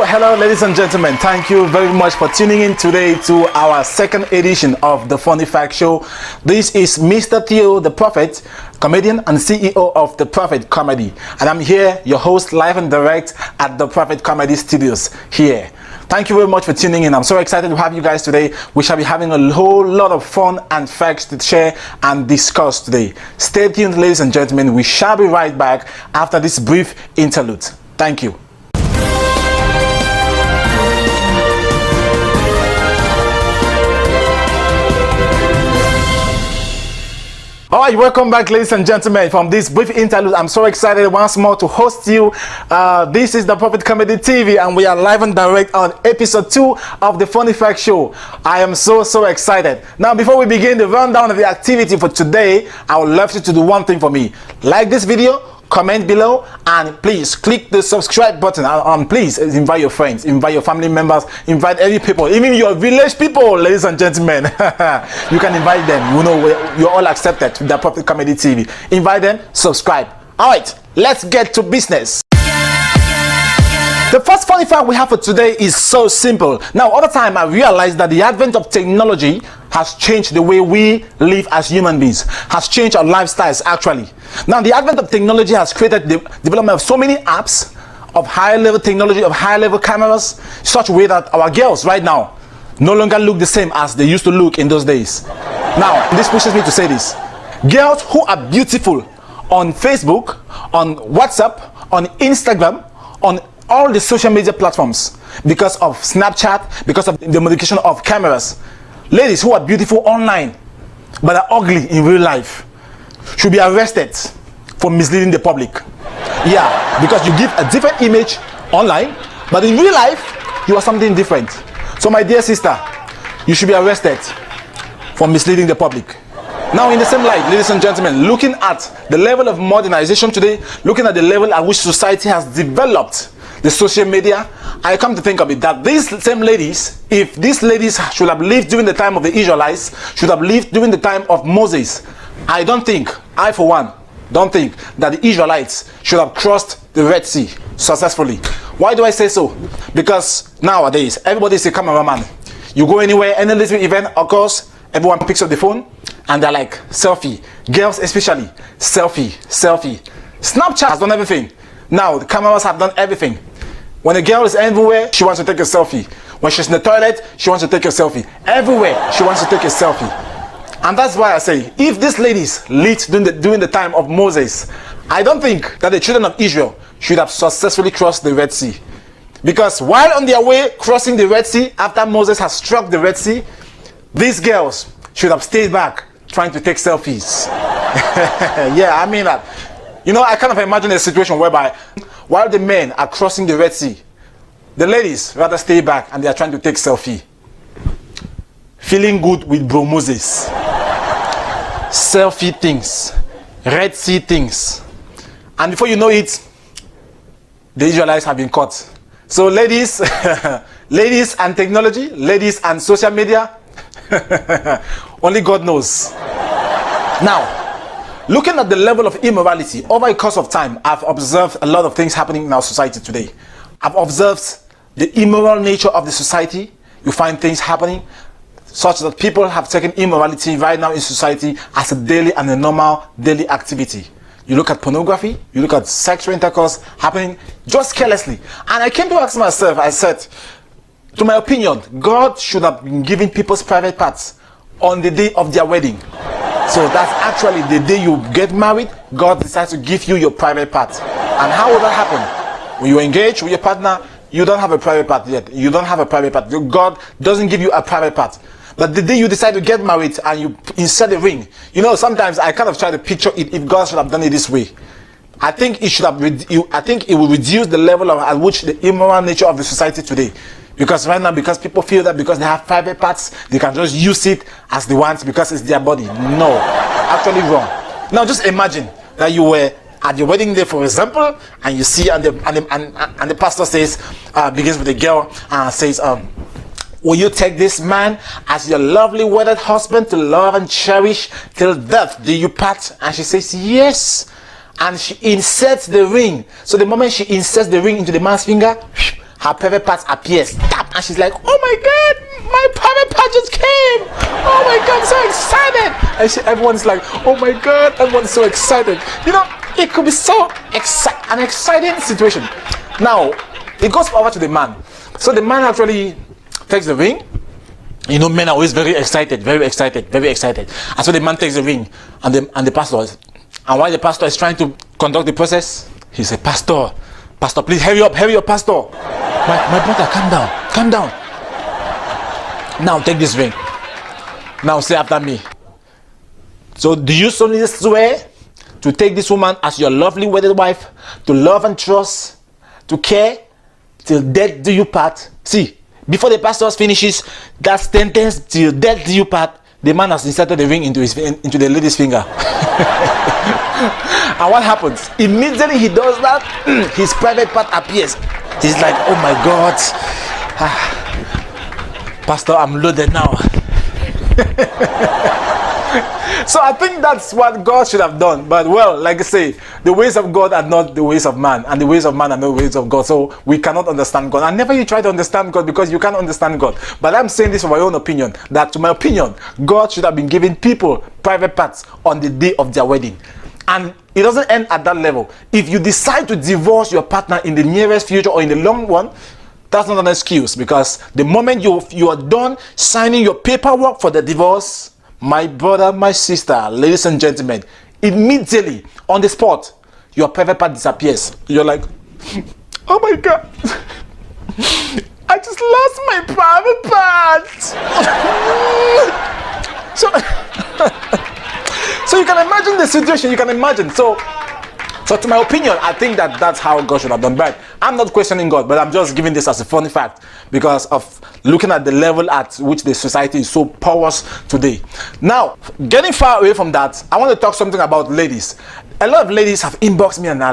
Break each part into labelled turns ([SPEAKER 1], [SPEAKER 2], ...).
[SPEAKER 1] Hello, ladies and gentlemen. Thank you very much for tuning in today to our second edition of the Funny Fact Show. This is Mr. Theo, the Prophet, comedian and CEO of The Prophet Comedy. And I'm here, your host, live and direct at The Prophet Comedy Studios here. Thank you very much for tuning in. I'm so excited to have you guys today. We shall be having a whole lot of fun and facts to share and discuss today. Stay tuned, ladies and gentlemen. We shall be right back after this brief interlude. Thank you. All right, welcome back, ladies and gentlemen, from this brief interlude. I'm so excited once more to host you. This is the Prophet Comedy TV, and we are live and direct on episode 2 of the Funny Fact Show. I am so excited. Now, before we begin the rundown of the activity for today, I would love you to do one thing for me. Like this video, comment below, and please click the subscribe button, and please invite your friends, invite your family members, invite every people, even your village people, ladies and gentlemen. You can invite them. You know, you're all accepted to the Prophet Comedy TV. Invite them, subscribe. All right, let's get to business. The first funny fact we have for today is so simple. Now, over time, I realized that the advent of technology has changed the way we live as human beings, has changed our lifestyles actually. Now, the advent of technology has created the development of so many apps of high-level technology, of high-level cameras, such a way that our girls right now no longer look the same as they used to look in those days. Now, this pushes me to say this. Girls who are beautiful on Facebook, on WhatsApp, on Instagram, on all the social media platforms, because of Snapchat, because of the modification of cameras. Ladies who are beautiful online but are ugly in real life should be arrested for misleading the public. Yeah, because you give a different image online, but in real life you are something different. So my dear sister, you should be arrested for misleading the public. Now, in the same light, ladies and gentlemen, looking at the level of modernization today, looking at the level at which society has developed the social media, I come to think of it that these same ladies, if these ladies should have lived during the time of the Israelites, should have lived during the time of Moses, I for one, don't think that the Israelites should have crossed the Red Sea successfully. Why do I say so? Because nowadays, everybody is a cameraman. You go anywhere, any little event occurs, everyone picks up the phone, and they're like, selfie. Girls especially, selfie. Snapchat has done everything. Now, the cameras have done everything. When a girl is everywhere, she wants to take a selfie. When she's in the toilet, she wants to take a selfie. Everywhere, she wants to take a selfie. And that's why I say, if these ladies lived during the time of Moses, I don't think that the children of Israel should have successfully crossed the Red Sea. Because while on their way crossing the Red Sea, after Moses has struck the Red Sea, these girls should have stayed back trying to take selfies. Yeah, I mean that. You know, I kind of imagine a situation whereby while the men are crossing the Red Sea, the ladies rather stay back and they are trying to take selfie. Feeling good with bro Moses. Selfie things. Red Sea things. And before you know it, the Israelites have been caught. So ladies, ladies and technology, ladies and social media, only God knows. Now, looking at the level of immorality over a course of time, I've observed a lot of things happening in our society today. I've observed the immoral nature of the society. You find things happening such that people have taken immorality right now in society as a daily and a normal daily activity. You look at pornography, you look at sexual intercourse happening just carelessly. And I came to ask myself, I said, to my opinion, God should have been giving people's private parts on the day of their wedding. So that's actually the day you get married, God decides to give you your private part. And how will that happen? When you engage with your partner, you don't have a private part yet. You don't have a private part. God doesn't give you a private part. But the day you decide to get married and you insert a ring, you know, sometimes I kind of try to picture it if God should have done it this way. I think it should have. I think it will reduce the level of at which the immoral nature of the society today. Because right now, because people feel that because they have private parts, they can just use it as they want because it's their body. No, actually wrong. Now just imagine that you were at your wedding day, for example, and you see, and the pastor says, begins with the girl and says, Will you take this man as your lovely wedded husband to love and cherish till death do you part? And she says, yes. And she inserts the ring. So the moment she inserts the ring into the man's finger, her private part appears. Tap! And she's like, oh my God, my private part just came. Oh my God, I'm so excited. And everyone's like, oh my God, everyone's so excited. You know, it could be so an exciting situation. Now, it goes over to the man. So the man actually takes the ring. You know, men are always very excited, very excited, very excited. And so the man takes the ring, and the pastor is, and while the pastor is trying to conduct the process, he said, Pastor, please hurry up, Pastor. My brother, calm down. Now take this ring. Now say after me. So do you solemnly swear to take this woman as your lovely wedded wife, to love and trust, to care, till death do you part? See, before the pastor finishes that sentence, till death do you part, the man has inserted the ring into the lady's finger. And what happens? Immediately he does that, his private part appears. He's like, oh my God, Pastor, I'm loaded now. So I think that's what God should have done. But well, like I say, the ways of God are not the ways of man, and the ways of man are not the ways of God. So we cannot understand God. And never you try to understand God, because you can't understand God. But I'm saying this for my own opinion, that to my opinion, God should have been giving people private parts on the day of their wedding. And it doesn't end at that level. If you decide to divorce your partner in the nearest future or in the long run, that's not an excuse, because the moment you are done signing your paperwork for the divorce, my brother, my sister, ladies and gentlemen, immediately on the spot, your private part disappears. You're like, oh my God, I just lost my private part. So you can imagine the situation. You can imagine. So to my opinion, I think that's how God should have done. But I'm not questioning God, but I'm just giving this as a funny fact because of looking at the level at which the society is so porous today. Now, getting far away from that, I want to talk something about ladies. A lot of ladies have inboxed me, and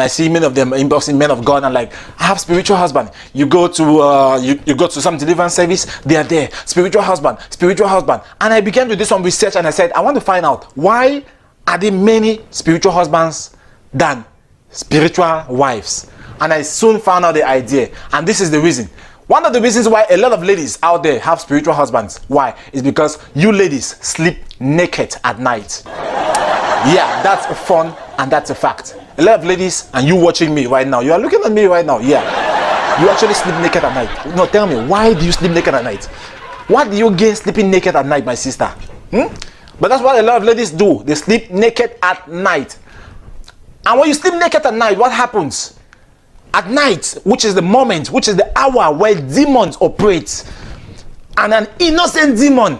[SPEAKER 1] I see many of them inboxing men of God, and like, I have spiritual husband. You go to you go to some deliverance service, they are there, spiritual husband. And I began to do some research, and I said, I want to find out, why are there many spiritual husbands than spiritual wives? And I soon found out the idea, and this is the reason. One of the reasons why a lot of ladies out there have spiritual husbands, why? Is because you ladies sleep naked at night. Yeah, that's a fun and that's a fact. A lot of ladies, and you watching me right now, you are looking at me right now, yeah. You actually sleep naked at night. No, tell me, why do you sleep naked at night? What do you gain sleeping naked at night, my sister? But that's what a lot of ladies do. They sleep naked at night. And when you sleep naked at night, what happens? At night, which is the moment, which is the hour where demons operate, and an innocent demon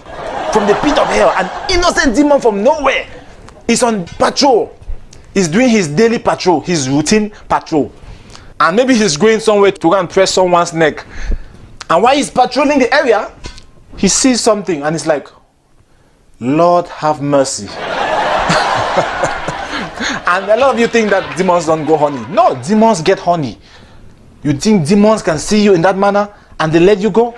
[SPEAKER 1] from the pit of hell, an innocent demon from nowhere, is on patrol. He's doing his daily patrol, his routine patrol. And maybe he's going somewhere to go and press someone's neck. And while he's patrolling the area, he sees something and he's like, Lord have mercy. And a lot of you think that demons don't go honey. No, demons get honey. You think demons can see you in that manner and they let you go?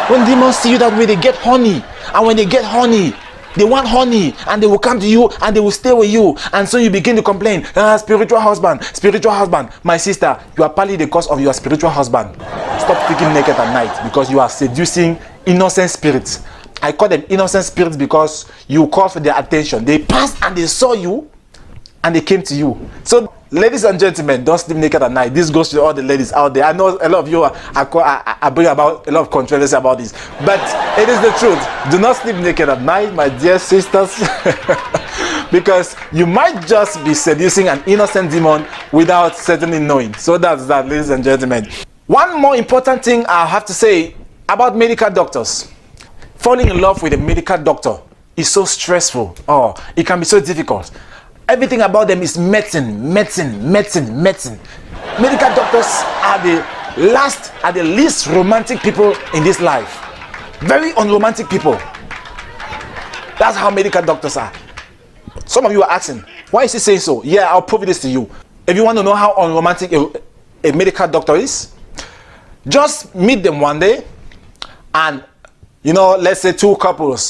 [SPEAKER 1] When demons see you that way, they get honey. And when they get honey, they want honey, and they will come to you and they will stay with you. And so you begin to complain, spiritual husband. My sister, you are partly the cause of your spiritual husband. Stop sleeping naked at night, because you are seducing innocent spirits. I call them innocent spirits because you call for their attention. They passed and they saw you and they came to you. So ladies and gentlemen, don't sleep naked at night. This goes to all the ladies out there. I know a lot of you are bring about a lot of controversy about this, but it is the truth. Do not sleep naked at night, my dear sisters, because you might just be seducing an innocent demon without certainly knowing. So that's that, ladies and gentlemen. One more important thing I have to say about medical doctors. Falling in love with a medical doctor is so stressful. Oh, it can be so difficult. Everything about them is medicine. Medical doctors are the least romantic people in this life. Very unromantic people. That's how medical doctors are. Some of you are asking, why is he saying so? Yeah, I'll prove this to you. If you want to know how unromantic a medical doctor is, just meet them one day and you know, let's say two couples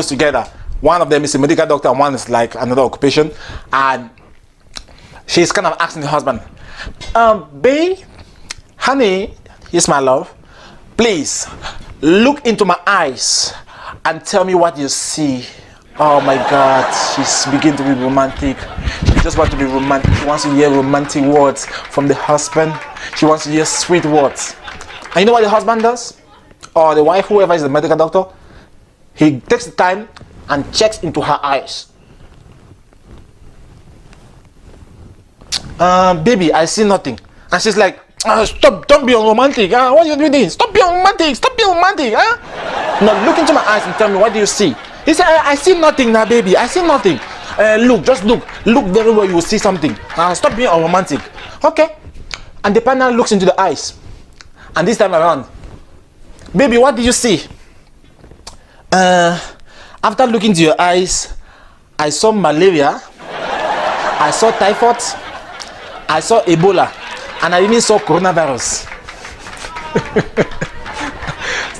[SPEAKER 1] together. One of them is a medical doctor and one is like another occupation, and she's kind of asking the husband, babe, honey, here's my love, please look into my eyes and tell me what you see. Oh my God, she's beginning to be romantic. She just wants to be romantic. She wants to hear romantic words from the husband. She wants to hear sweet words. And you know what the husband does? Or the wife, whoever is the medical doctor, he takes the time and checks into her eyes. Baby, I see nothing. And she's like, stop, don't be romantic. What are you doing? Stop being romantic. Stop being romantic. Now look into my eyes and tell me, what do you see? He said, I see nothing now, baby. I see nothing. Look, just look. Look very well, you will see something. Stop being romantic. Okay. And the partner looks into the eyes. And this time around, baby, what do you see? After looking into your eyes, I saw malaria, I saw typhoid, I saw Ebola, and I even saw coronavirus.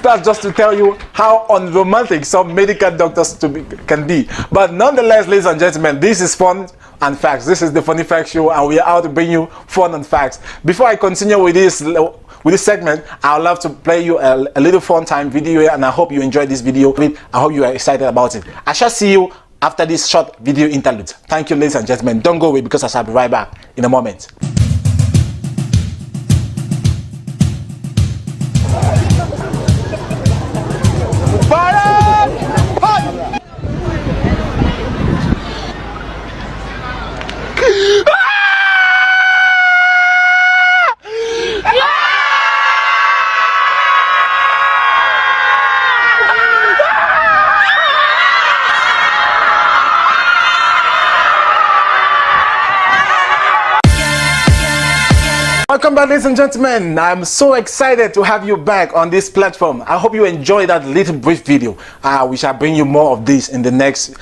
[SPEAKER 1] That's just to tell you how unromantic some medical doctors can be. But nonetheless, ladies and gentlemen, this is fun and facts. This is the Funny Facts Show, and we are out to bring you fun and facts. Before I continue with this segment, I would love to play you a little fun time video, and I hope you enjoyed this video. I hope you are excited about it. I shall see you after this short video interlude. Thank you, ladies and gentlemen. Don't go away, because I shall be right back in a moment. Welcome back, ladies and gentlemen. I'm so excited to have you back on this platform. I hope you enjoyed that little brief video. We shall bring you more of this in the next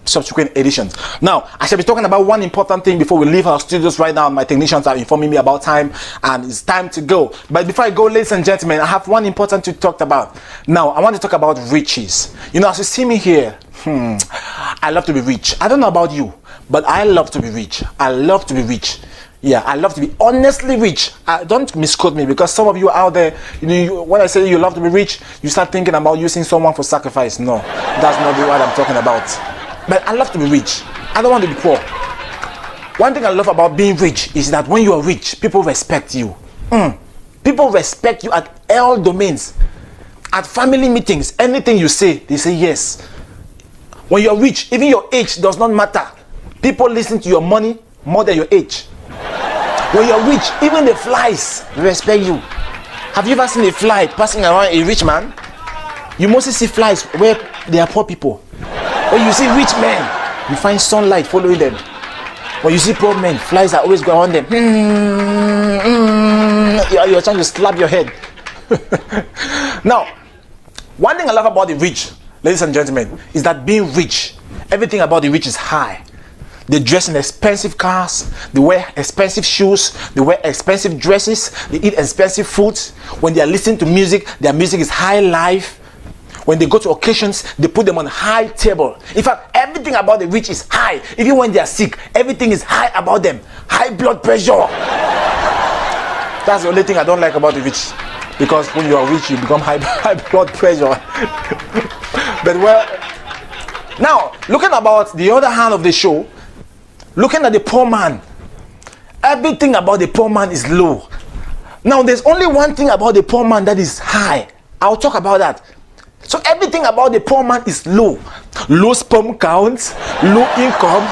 [SPEAKER 1] subsequent editions. Now, I shall be talking about one important thing before we leave our studios right now. My technicians are informing me about time, and it's time to go. But before I go, ladies and gentlemen, I have one important to talk about. Now, I want to talk about riches. You know, as you see me here, I love to be rich. I don't know about you, but I love to be rich. I love to be rich. Yeah, I love to be honestly rich. Don't misquote me, because some of you out there, when I say you love to be rich, you start thinking about using someone for sacrifice. No, that's not what I'm talking about. But I love to be rich. I don't want to be poor. One thing I love about being rich is that when you are rich, people respect you. People respect you at all domains. At family meetings, anything you say, they say yes. When you're rich, even your age does not matter. People listen to your money more than your age. When you're rich, even the flies respect you. Have you ever seen a fly passing around a rich man? You mostly see flies where they are poor people. When you see rich men, you find sunlight following them. When you see poor men, flies are always going on them. You're trying to slap your head. Now, one thing I love about the rich, ladies and gentlemen, is that being rich, everything about the rich is high. They dress in expensive cars, they wear expensive shoes, they wear expensive dresses, they eat expensive foods. When they are listening to music, their music is high life. When they go to occasions, they put them on high table. In fact, everything about the rich is high. Even when they are sick, everything is high about them. High blood pressure. That's the only thing I don't like about the rich. Because when you are rich, you become high blood pressure. But well, now, looking about the other hand of the show, looking at the poor man, everything about the poor man is low. Now, there's only one thing about the poor man that is high. I'll talk about that. So everything about the poor man is low. Low sperm count, low income,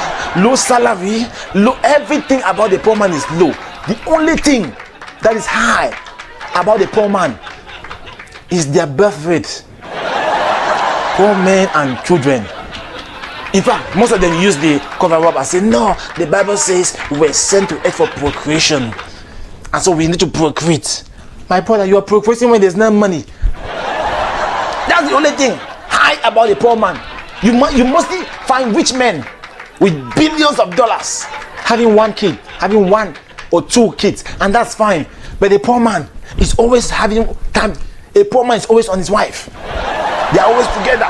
[SPEAKER 1] low salary, low. Everything about the poor man is low. The only thing that is high about the poor man is their birth rate. Poor men and children. In fact, most of them use the cover up and say, no, the Bible says we're sent to earth for procreation, and so we need to procreate. My brother, you are procreating when there's no money. That's the only thing high about the poor man. You mostly find rich men with billions of dollars having one kid, having one or two kids, and that's fine. But the poor man is always having time, A poor man is always on his wife. They are always together.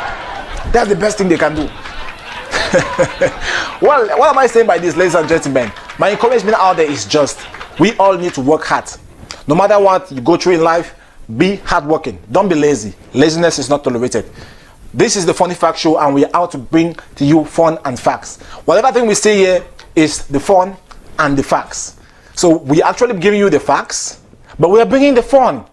[SPEAKER 1] That's the best thing they can do. Well, what am I saying by this, ladies and gentlemen? My encouragement out there is just, we all need to work hard. No matter what you go through in life, be hardworking. Don't be lazy. Laziness is not tolerated. This is the Funny Fact Show, and we are out to bring to you fun and facts. Whatever thing we say here is the fun and the facts. So we are actually giving you the facts, but we are bringing the fun.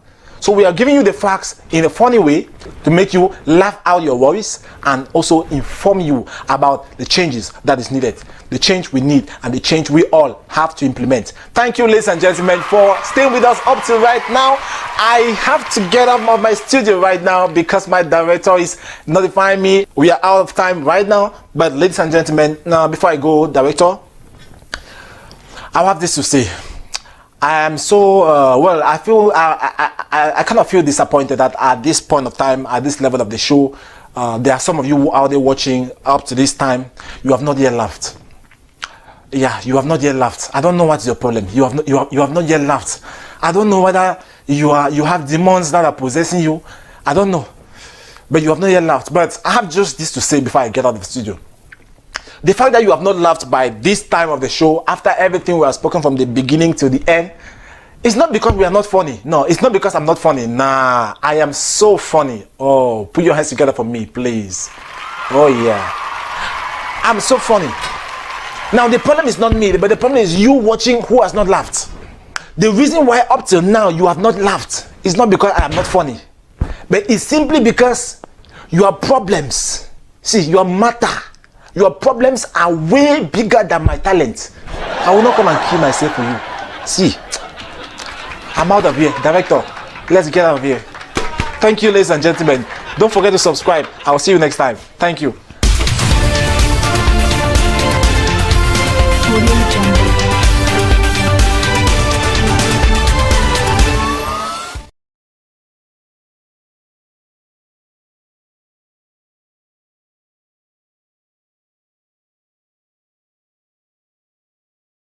[SPEAKER 1] So we are giving you the facts in a funny way to make you laugh out your worries and also inform you about the changes that is needed, the change we need, and the change we all have to implement. Thank you, ladies and gentlemen, for staying with us up to right now. I have to get out of my studio right now because my director is notifying me we are out of time right now. But ladies and gentlemen, now before I go, director, I have this to say. I am so well. I feel I kind of feel disappointed that at this point of time, at this level of the show, there are some of you out there watching up to this time. You have not yet laughed. Yeah, you have not yet laughed. I don't know what's your problem. You have not yet laughed. I don't know whether you have demons that are possessing you. I don't know, but you have not yet laughed. But I have just this to say before I get out of the studio. The fact that you have not laughed by this time of the show, after everything we have spoken from the beginning to the end, it's not because we are not funny. No, it's not because I'm not funny. Nah, I am so funny. Oh, put your hands together for me, please. Oh, yeah. I'm so funny. Now, the problem is not me, but the problem is you watching who has not laughed. The reason why up till now you have not laughed is not because I am not funny, but it's simply because your problems, see, your matter, your problems are way bigger than my talent. I will not come and kill myself for you. See, I'm out of here. Director, let's get out of here. Thank you, ladies and gentlemen. Don't forget to subscribe. I'll see you next time. Thank you.